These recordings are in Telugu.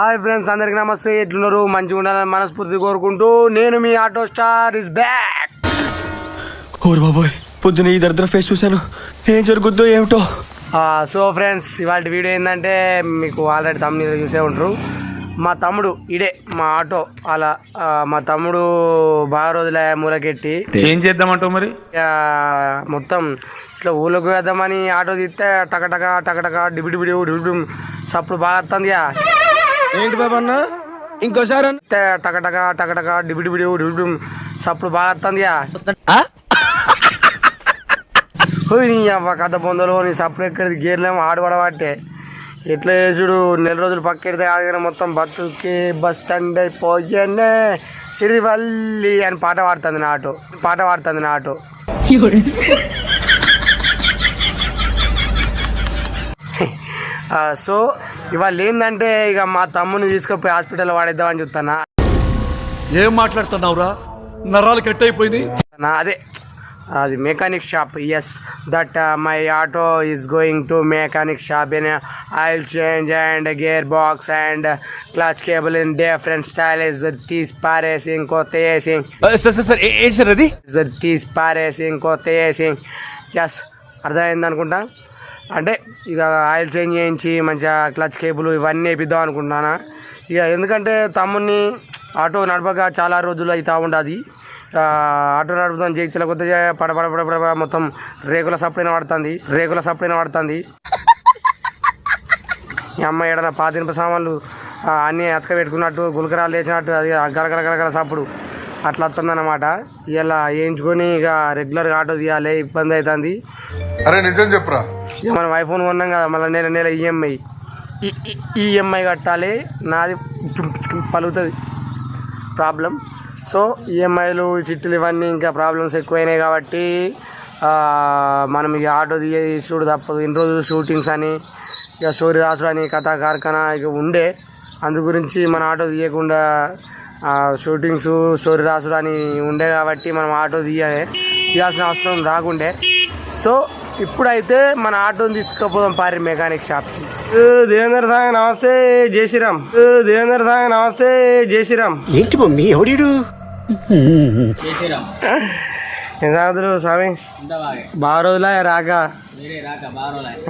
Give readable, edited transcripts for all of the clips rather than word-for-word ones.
హాయ్ ఫ్రెండ్స్, అందరికి నమస్తే. ఎట్లున్నారు? మంచిగా ఉండాలని మనస్ఫూర్తి కోరుకుంటూ నేను మీ ఆటో స్టార్ ఇస్ బ్యాక్. ఓర్ బాబోయ్, పొద్దున ఈ దరిద్ర ఫేస్ చూశాను. ఏం జరుగుద్దో ఏమిటో. సో ఫ్రెండ్స్, ఇవాళ వీడియో ఏంటంటే మీకు ఆల్రెడీ తమ్ముడు చూసే ఉంటారు. మా తమ్ముడు ఇడే మా ఆటో అలా మా తమ్ముడు బాగా రోజుల మూలకెట్టి ఏం చేద్దామంటావు మరి? మొత్తం ఇట్లా ఊళ్ళోకి వేద్దామని ఆటో తీస్తే టకటక టకటక డిబిడిబిడి డిబిడి సప్పుడు బాగా వస్తుంది. ఏంటి బాబా అన్న, ఇంకోసారి టకటక టకటక డిబిడిబిడి డిబిడి సప్పుడు బాగా వస్తుంది. నీ అవ్వ కథ పొందలో నీ సప్పుడు ఎక్కడిది గేర్లేమో ఆడబడబట్టే ఎట్లా చేసుడు. నెల రోజులు పక్కెడితే ఆగిన మొత్తం బతుకి బస్ స్టాండ్ అయిపోయానే సిరివల్లి అని పాట పాడుతుంది నా ఆటో. సో ఇవాళ ఏంటంటే ఇక మా తమ్ముని తీసుకుపోయి హాస్పిటల్లో వాడేద్దామని చెప్తానా. ఏం మాట్లాడుతున్నావురా? నరాలు కట్ అయిపోయింది. అదే అది mechanic shop. Yes, that my auto is going to mechanic shop in oil change and gear box and clutch cable in different styles. తీసి పారేసింగ్ కొత్త వేసింగ్. ఏంటి సార్ అది? తీసి పారేసింగ్ కొత్త వేసింగ్. ఎస్, అర్థమైంది అనుకుంటా. అంటే ఇక ఆయిల్ చేంజ్ చేయించి మంచిగా క్లచ్ కేబుల్ ఇవన్నీ వేపిద్దాం అనుకుంటున్నాను. ఇక ఎందుకంటే తమ్ముడిని ఆటో నడపక చాలా రోజులు అవుతూ ఉండదు. ఆటో నడుపుతాం చేయించలే కొత్త పడపడ మొత్తం రేకుల సప్లైన పడుతుంది. ఈ అమ్మాయి ఏడన్నా పాతినిప సామాన్లు అన్నీ అతక పెట్టుకున్నట్టు గులకరాలు లేచినట్టు అది గలగల సప్పుడు అట్లా వస్తుందన్నమాట. ఇలా వేయించుకొని ఇక రెగ్యులర్గా ఆటో తీయాలి, ఇబ్బంది అవుతుంది. అరే నిజం చెప్పురా. ఇక మనం ఐఫోన్ కొన్నాం కదా, మళ్ళీ నెల ఈఎంఐ కట్టాలి. నాది పలుగుతుంది ప్రాబ్లం. సో ఈఎంఐలు చిట్టులు ఇవన్నీ ఇంకా ప్రాబ్లమ్స్ ఎక్కువైనాయి కాబట్టి మనం ఇక ఆటో తీసుడు తప్పదు. ఇన్ని రోజులు షూటింగ్స్ అని ఇక స్టోరీ రాసుడు అని కథా కార్ఖానా ఇక ఉండే, అందు గురించి మన ఆటో తీయకుండా షూటింగ్స్ స్టోరీ రాసుడు అని ఉండే కాబట్టి మనం ఆటో తీయాల్సిన అవసరం రాకుండే. సో ఇప్పుడైతే మన ఆటోని తీసుకుపోదాం పారి మెకానిక్ షాప్కి. దేవేంద్ర సాంగ్ నమస్తే జై శ్రీరామ్. ఏంటి మమ్మీ ఎవడు? ఎందు స్వామి బాగా రోజులా రాక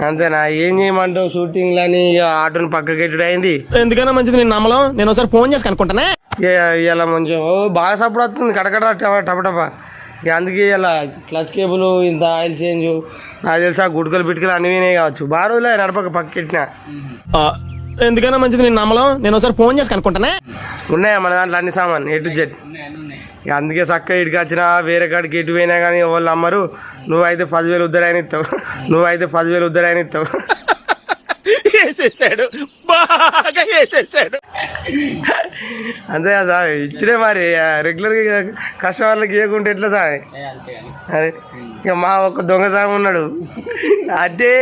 అంతేనా? ఏం చేయమంటావు? షూటింగ్ లని ఆటోని పక్కకెట్టుడు అయింది. ఎందుకన్నా మంచిది నేను నమ్మలం. నేను ఒకసారి ఫోన్ చేసి కనుక్కుంటానే. ఇలా మంచిగా బాగా సపోర్ట్ వస్తుంది కడకడ టపటపా. ఇక అందుకే ఇలా క్లచ్ కేబుల్ ఇంత ఆయిల్ చేంజ్ నాకు తెలుసా గుడ్కలు బిట్కలు అన్ని వినాయి కావచ్చు. బాగా రోజులే నడపక పక్కెట్టినా. ఎందుకన్నా మంచిది నేను నమ్మలం. నేను ఒకసారి ఫోన్ చేసి కనుక్కుంటానే. ఉన్నాయా మన దాంట్లో అన్ని సామాన్ A to Z. ఇక అందుకే చక్కగా ఇటుకి వచ్చినా వేరే కాడికి ఎటు పోయినా కానీ వాళ్ళు అమ్మరు. నువ్వైతే 10,000 ఉద్దరైన ఇస్తావు. వేసేసాడు, బాగా వేసేసాడు. అంతే కదా ఇచ్చిడే మరి. రెగ్యులర్గా కస్టమర్లకు ఇవ్వకుంటే ఎట్లా సార్? అదే ఇక మా ఒక్క దొంగ సాగు ఉన్నాడు. అదే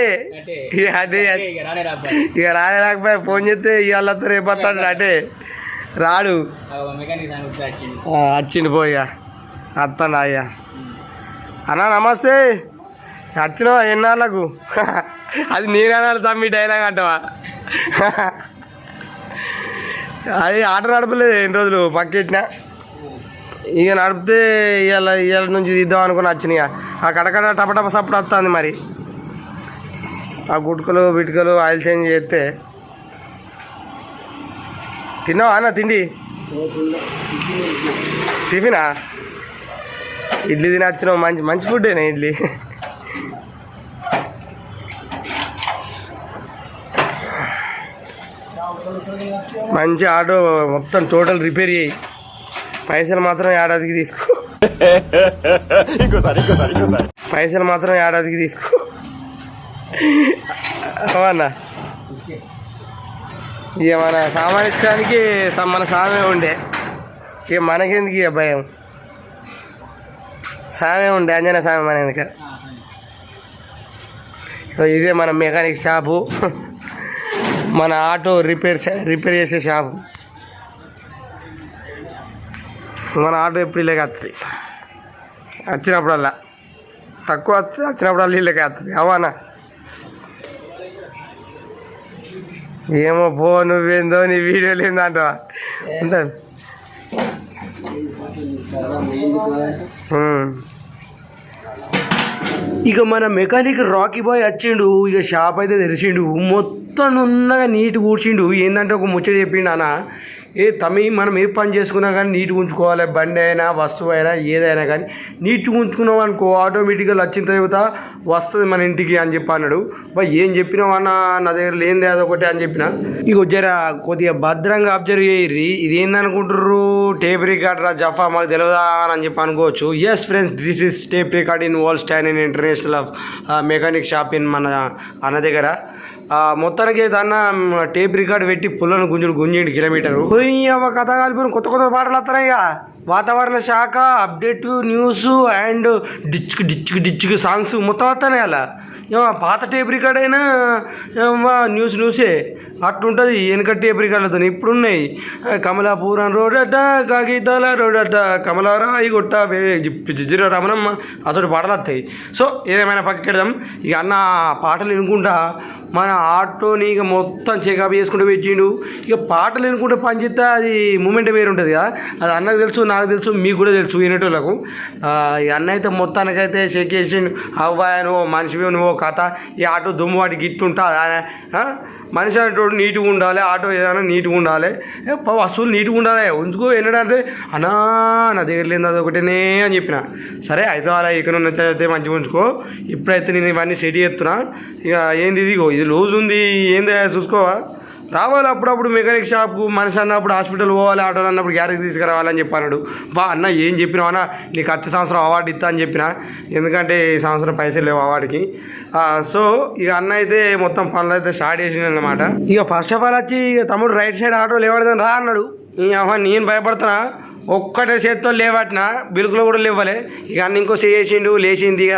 ఇక రాకపోయా ఫోన్ చేస్తే ఇవాళ రేపు వస్తాడు. అంటే రాడు, వచ్చిండు పోయా వస్తాను. అయ్యా అన్నా నమస్తే. వచ్చినావా ఎన్నాళ్ళకు? అది నేనన్నాను తమ్మి డైలాగ్ అంటావా? అది ఆట నడపలేదు ఎన్ని రోజులు పక్కెట్టినా. ఇక నడిపితే ఇవాళ నుంచి తీద్దాం అనుకుని వచ్చినాయి. ఆ కడకడ టపటప సప్పుడు వస్తుంది. మరి ఆ గుట్కలు బిట్కలు ఆయిల్ చేంజ్ చేస్తే తిన్నావా అన్న? తిండి టిఫినా? ఇడ్లీ తినొచ్చినావు. మంచి ఫుడ్డేనా ఇడ్లీ? మంచి ఆటో మొత్తం టోటల్ రిపేర్ చేయి. పైసలు మాత్రం ఏడాదికి తీసుకో. అవునా? ఇక మన సామాన్ ఇచ్చడానికి మన సామే ఉండే. ఇక మనకెందుకు ఇక భయం? సామే ఉండే, అంజనా సామే మన వెనక. సో ఇదే మన మెకానిక్ షాపు, మన ఆటో రిపేర్ చేసే షాపు. మన ఆటో ఎప్పుడు ఇళ్ళకి వస్తుంది, వచ్చినప్పుడల్లా తక్కువ వస్తుంది, వచ్చినప్పుడల్లా ఇళ్ళకి వస్తుంది. అవనా? ఏమో పో, నువ్వేందో నీ వీడియోలు ఏందంట ఉంటుంది. ఇక మన మెకానిక్ రాకీ బాయ్ వచ్చిండు. ఇక షాప్ అయితే తెరిచిండు, మొత్తం నున్నగా నీట్ కూర్చిండు. ఏంటంటే ఒక ముచ్చట చెప్పిండు అన్న, మనం ఏ పని చేసుకున్నా కానీ నీట్గా ఉంచుకోవాలి. బండి అయినా వస్తువు అయినా ఏదైనా కానీ నీట్గా ఉంచుకున్నాం అనుకో ఆటోమేటిక్గా వచ్చిన తర్వాత వస్తుంది మన ఇంటికి అని చెప్పి అన్నాడు. ఏం చెప్పినావు అన్న, నా దగ్గర లేనిదే అదొకటి అని చెప్పిన. ఇక జర కొద్దిగా భద్రంగా అబ్జర్వ్ చేయర్రి. ఇది ఏందనుకుంటారు, టేప్ రికార్డర్ జఫా మాకు తెలియదా అని చెప్పి అనుకోవచ్చు. Yes friends, this is tape record in wall stand in international of mechanic shop in మన అన్న దగ్గర. మొత్తానికి అయితే అన్న టేప్ రికార్డు పెట్టి పుల్లను గుంజిండు కిలోమీటరు. కథ కలిపి కొత్త కొత్త పాటలు వస్తున్నాయి. ఇక వాతావరణ శాఖ అప్డేట్ న్యూస్ అండ్ డిచ్కి సాంగ్స్ మొత్తం వస్తున్నాయి. అలా పాత టేప్ రికార్డ్ అయినా న్యూసే అట్లుంటుంది. వెనక టేప్ రికార్డులతో ఇప్పుడున్నాయి. కమలాపురం రోడ్ అట్ట, కాగితాల రోడ్ అట్ట, కమలారాయి కొట్ట, జిజ్జిర రమణమ్మ అసలు పాటలు వస్తాయి. సో ఏదేమైనా పక్కకెడదాం. ఇక అన్న పాటలు వినుకుంటా మన ఆటోని ఇక మొత్తం చెకప్ చేసుకుంటూ పెట్టిండు. ఇక పాటలు వినుకుంటే పని చేస్తే అది మూమెంట్ వేరు ఉంటుంది కదా. అది అన్నకు తెలుసు, నాకు తెలుసు, మీకు కూడా తెలుసు వినేటోళ్ళకు. ఈ అన్న అయితే మొత్తానికైతే చెక్ చేసిండు. అవ్వాయ నువ్వు మనిషివి, నువ్వు కథ, ఈ ఆటో దుమ్ము వాటికి గిట్టుంటా మనిషి అనేటోడు నీట్గా ఉండాలి, ఆటో ఏదైనా నీట్గా ఉండాలి, వస్తువులు నీట్గా ఉండాలి, ఉంచుకో. ఏంటంటే అన్నా నా దగ్గర లేదు అదొకటేనే అని చెప్పిన. సరే అయితే అలా ఇక్కడ ఉన్నైతే మంచిగా ఉంచుకో. ఇప్పుడైతే నేను ఇవన్నీ సెట్ చేస్తున్నా. ఇక ఏంది ఇదిగో ఇది లూజ్ ఉంది, ఏంది చూసుకోవా. రావాలి అప్పుడప్పుడు మెకానిక్ షాప్కు. మనిషి అన్నప్పుడు హాస్పిటల్ పోవాలి, ఆటోలు అన్నప్పుడు గ్యారేజ్ తీసుకురావాలని చెప్పాడు. అన్న ఏం చెప్పినావు అన్న, నీకు వచ్చే సంవత్సరం అవార్డు ఇస్తా అని చెప్పిన. ఎందుకంటే ఈ సంవత్సరం పైసలు లేవు అవార్డుకి. సో ఇక అన్న అయితే మొత్తం పనులు అయితే స్టార్ట్ చేసిండు అన్నమాట. ఇక ఫస్ట్ ఆఫ్ ఆల్ వచ్చి ఇక తమ్ముడు రైట్ సైడ్ ఆటో లేవడదని రా అన్నాడు. నేను భయపడుతున్నా, ఒక్కటే చేత్తో లేవట్న, బిలుకులో కూడా లేవలే. ఇక అన్న ఇంకో చేసిండు, లేచింది. ఇక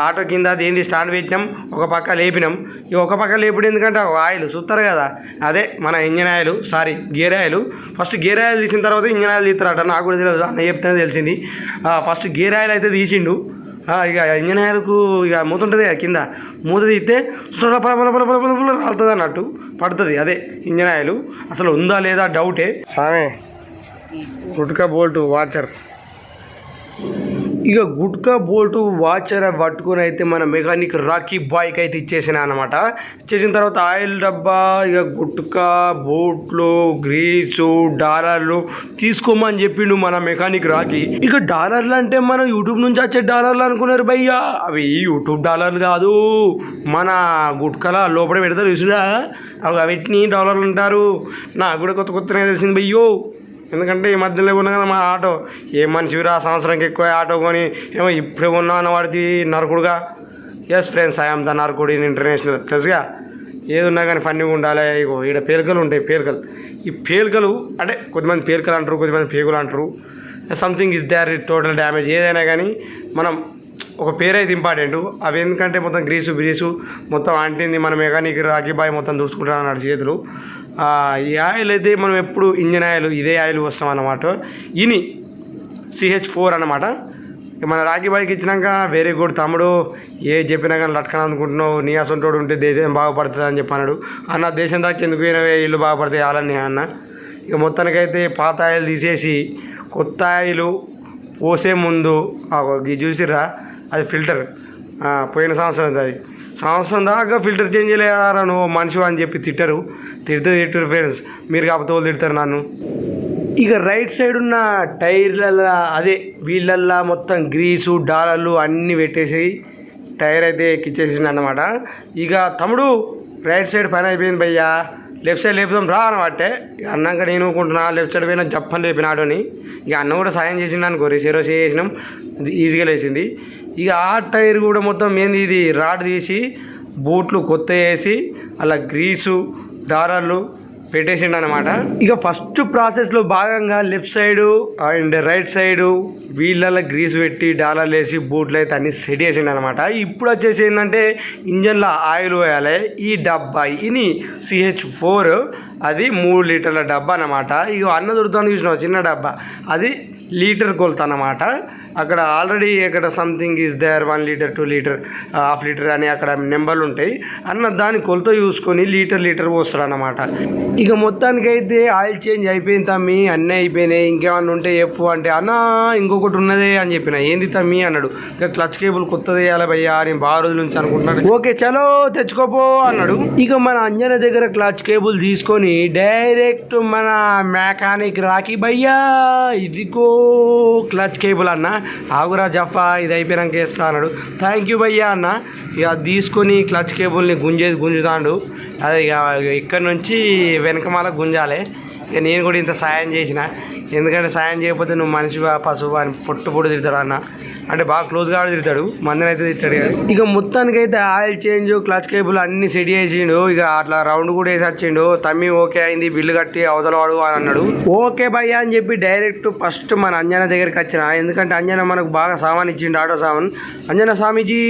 ఆటో కింద అది ఏంది స్టాండ్ పెట్టినాం, ఒక పక్క లేపినాం. ఇక ఒక పక్క లేపుడు ఎందుకంటే ఆయిల్ చూస్తారు కదా, అదే మన engine oil, gear oil. First gear oil తీసిన తర్వాత ఇంజన్ ఆయిల్ తీస్తారట. నాకు కూడా తెలియదు, అన్న చెప్తేనే తెలిసింది. ఫస్ట్ గేర్ ఆయిల్ అయితే తీసిండు. ఇక ఇంజన్ ఆయిల్కు ఇక మూత ఉంటుంది కదా, కింద మూత తీస్తే రాలుతుంది అన్నట్టు పడుతుంది. అదే ఇంజన్ ఆయిల్. అసలు ఉందా లేదా డౌటే. సామే గుట్కా బోల్ట్ వాచర్, ఇక గుట్కా బోల్ట్ వాచర్ పట్టుకొని అయితే మన మెకానిక్ రాకీ బాయ్కి అయితే ఇచ్చేసిన అనమాట. ఇచ్చేసిన తర్వాత ఆయిల్ డబ్బా, ఇక గుట్కా, బోట్లు, గ్రీసు, డాలర్లు తీసుకోమని చెప్పిండు మన మెకానిక్ రాకీ. ఇక డాలర్లు అంటే మనం యూట్యూబ్ నుంచి వచ్చే డాలర్లు అనుకున్నారు భయ్యా. అవి యూట్యూబ్ డాలర్లు కాదు, మన గుట్కల లోపల పెడతారు చూసుడా, అవి వీటిని డాలర్లు అంటారు. నాకు కూడా కొత్త కొత్తనే తెలిసింది భయ్యో. ఎందుకంటే ఈ మధ్యలో కొన్నా కదా మా ఆటో, ఏ మనిషిరా సంవత్సరానికి ఎక్కువ ఆటో కొని ఏమో ఇప్పుడే ఉన్నా అన్న వాడికి నరకుడుగా. ఎస్ ఫ్రెండ్స్, ఐఎమ్ ద నరకుడు ఇన్ ఇంటర్నేషనల్. తెలుసుగా, ఏది ఉన్నా కానీ ఫన్నీగా ఉండాలి. ఇగో ఇక్కడ పేలికలు ఉంటాయి. ఈ పేలికలు అంటే కొద్దిమంది పేలికలు అంటారు, కొద్దిమంది పేగులు అంటారు. Something is there total damage. ఏదైనా కానీ మనం ఒక పేరు అయితే ఇంపార్టెంట్. అవి ఎందుకంటే మొత్తం గ్రీసు మొత్తం అంటింది. మన మెకానిక్ రాకీ బాయ్ మొత్తం చూసుకుంటాను అన్నాడు చేతులు. ఈ ఆయిల్ అయితే మనం ఎప్పుడు ఇంజన్ ఆయిల్ ఇదే ఆయిల్ వస్తాం అన్నమాట. ఇని CH4 అన్నమాట. మన రాకీ బాయ్కి ఇచ్చినాక వెరీ గుడ్ తమ్ముడు, ఏ చెప్పినా కానీ లట్కన అనుకుంటున్నావు, నీ అసంటోడు ఉంటే దేశం బాగుపడుతుంది అని చెప్పన్నాడు. అన్న దేశం దాకా ఎందుకు పోయినవే, ఇల్లు బాగుపడతాయి ఆలని అన్న. ఇక మొత్తానికైతే పాత ఆయిల్ తీసేసి కొత్త ఆయిల్ పోసే ముందు ఇది చూసిరా, అది ఫిల్టర్ పోయిన సంవత్సరం, అది సంవత్సరం దాకా ఫిల్టర్ చేంజ్ చేయలేరా నువ్వు మనిషి అని చెప్పి తిట్టరు ఫ్రెండ్స్. మీరు కాకపోతే వాళ్ళు తిడతారు నన్ను. ఇక రైట్ సైడ్ ఉన్న టైర్లలో అదే వీళ్ళల్లో మొత్తం గ్రీసు, డాలర్లు అన్నీ పెట్టేసి టైర్ అయితే ఎక్కిచ్చేసింది అన్నమాట. ఇక తమ్ముడు రైట్ సైడ్ పని అయిపోయింది భయ్యా, లెఫ్ట్ సైడ్ లేపుదాం రా అనబట్టే. ఇక అన్నాక నేను అనుకుంటున్నా లెఫ్ట్ సైడ్ పోయినా జప్పని లేపిన ఆటోని. ఇక అన్న కూడా సాయం చేసిండు అనుకో, రేసేరో చేసినాం, ఈజీగా లేచింది. ఇక ఆ టైర్ కూడా మొత్తం ఏంది ఇది రాడ్ తీసి బూట్లు కొత్త వేసి అలా గ్రీసు, డాలర్లు పెట్టేసిండు అనమాట. ఇక ఫస్ట్ ప్రాసెస్లో భాగంగా left side and right side వీళ్ళల్లో గ్రీస్ పెట్టి డాలర్లు వేసి బూట్లు అయితే అన్ని సెట్ చేసిండు అనమాట. ఇప్పుడు వచ్చేసి ఏంటంటే ఇంజన్లో ఆయిల్ వేయాలి. ఈ డబ్బా ఇని CH4 అది 3 లీటర్ల డబ్బా అనమాట. ఇక అన్న దొరుకుతాను చూసినావు చిన్న డబ్బా, అది లీటర్ కొలత అన్నమాట. అక్కడ ఆల్రెడీ అక్కడ something is there 1 litre 2 litre half litre అని అక్కడ నెంబర్లు ఉంటాయి అన్న దాని కొలత చూసుకొని లీటర్ పోస్తాడు అన్నమాట. ఇక మొత్తానికైతే ఆయిల్ చేంజ్ అయిపోయింది తమ్మి, అన్నీ అయిపోయినాయి, ఇంకేమన్నా ఉంటే చెప్పు అంటే అన్న ఇంకొకటి ఉన్నదే అని చెప్పిన. ఏంది తమ్మి అన్నాడు. ఇక క్లచ్ కేబుల్ కొత్తది వేయాలి భయ్యా, నేను బాగా రోజుల నుంచి అనుకుంటున్నాను. ఓకే చలో తెచ్చుకోపో అన్నాడు. ఇక మన అంజన దగ్గర క్లచ్ కేబుల్ తీసుకొని డైరెక్ట్ మన మెకానిక్ రాకి భయ్యా ఇదిగో క్లచ్ కేబుల్ అన్న, ఆగురా జఫా ఇది అయిపోయినాక వేస్తా అన్నాడు. థ్యాంక్ యూ భయ్యా అన్న. ఇక తీసుకొని క్లచ్ కేబుల్ని గుంజుతాడు. అది ఇక ఇక్కడ నుంచి వెనకమాల గుంజాలి. ఇక నేను కూడా ఇంత సాయం చేసిన, ఎందుకంటే సాయం చేయకపోతే నువ్వు మనిషి పశువు అని పొట్టు తిడతాడు అన్న. అంటే బాగా క్లోజ్గా తిడతాడు, మందిని అయితే తిట్టాడు కదా. ఇక మొత్తానికైతే ఆయిల్ చేంజ్ క్లచ్ కేబుల్ అన్ని సెట్ చేసిండు. ఇక అట్లా రౌండ్ కూడా వేసి వచ్చిండు. తమ్మి ఓకే అయింది, బిల్లు కట్టి అవతలవాడు అని అన్నాడు. ఓకే భయ్యా అని చెప్పి డైరెక్ట్ ఫస్ట్ మన అంజన దగ్గరికి వచ్చిన. ఎందుకంటే అంజన మనకు బాగా సామాన్ ఇచ్చిండు, ఆటో సామాన్. అంజన స్వామీజీ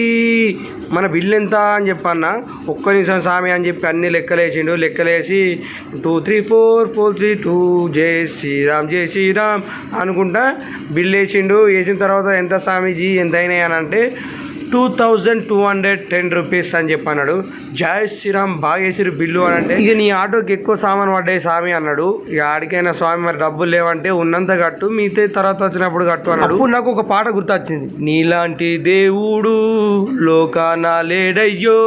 మన బిల్లు ఎంత అని చెప్పన్న. ఒక్క నిమిషం స్వామి అని చెప్పి అన్ని లెక్కలేసిండు. లెక్కలేసి 2 3 4 4 3 2 జై శ్రీరామ్ అనుకుంటా బిల్లు వేసిండు. వేసిన తర్వాత ఎంత స్వామీజీ ఎంత అయినాయి అని అంటే 2210 రూపీస్ అని చెప్పన్నాడు. జై శ్రీరామ్ బాగా వేసిరు బిల్లు అని అంటే, ఇక నీ ఆటోకి ఎక్కువ సామాన్ పడ్డాయి స్వామి అన్నాడు. ఇక ఆడికైనా స్వామి మరి డబ్బులు లేవంటే ఉన్నంత కట్టు, మిగతా తర్వాత వచ్చినప్పుడు కట్టు అన్నాడు. అప్పుడు నాకు ఒక పాట గుర్తొచ్చింది. నీలాంటి దేవుడు లోకాన లేడయ్యో,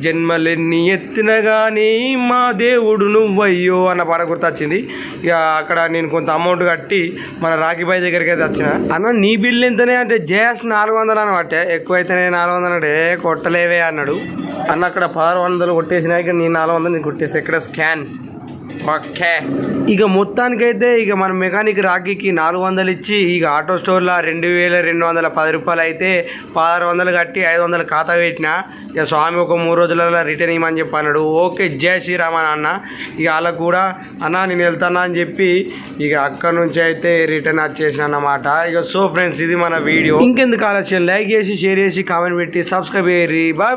జన్మలెన్ని ఎత్తిన గానీ మా దేవుడు నువ్వయ్యో అన్న పాట గుర్తొచ్చింది. ఇక అక్కడ నేను కొంత అమౌంట్ కట్టి మన రాఖీబాయి దగ్గరికి అయితే వచ్చిన. అన్న నీ బిల్లు ఎంతనే అంటే జస్ట్ 400 అనమాట, ఎక్కువైతే 400 అంటే కొట్టలేవే అన్నాడు. అన్న అక్కడ 1600 కొట్టేసినా, ఇక నీ 400 నీకు కొట్టేసి ఇక్కడ స్కాన్ ఓకే. ఇక మొత్తానికైతే ఇక మన మెకానిక్ రాఖీకి 400 ఇచ్చి ఇక ఆటో స్టోర్లో 2210 రూపాయలు అయితే 1600 కట్టి 500 ఖాతా పెట్టిన. ఇక స్వామి ఒక 3 రోజులలో రిటర్న్ ఇవ్వమని చెప్పి అన్నాడు. ఓకే జై శ్రీరామ్ అన్న. ఇక వాళ్ళకు కూడా అన్న నేను వెళ్తానా అని చెప్పి ఇక అక్కడ నుంచి అయితే రిటర్న్ వచ్చేసిన అన్నమాట. ఇక సో ఫ్రెండ్స్ ఇది మన వీడియో. ఇంకెందుకు ఆలస్యం, లైక్ చేసి షేర్ చేసి కామెంట్ పెట్టి సబ్స్క్రైబ్ చేయరి. Bye bye.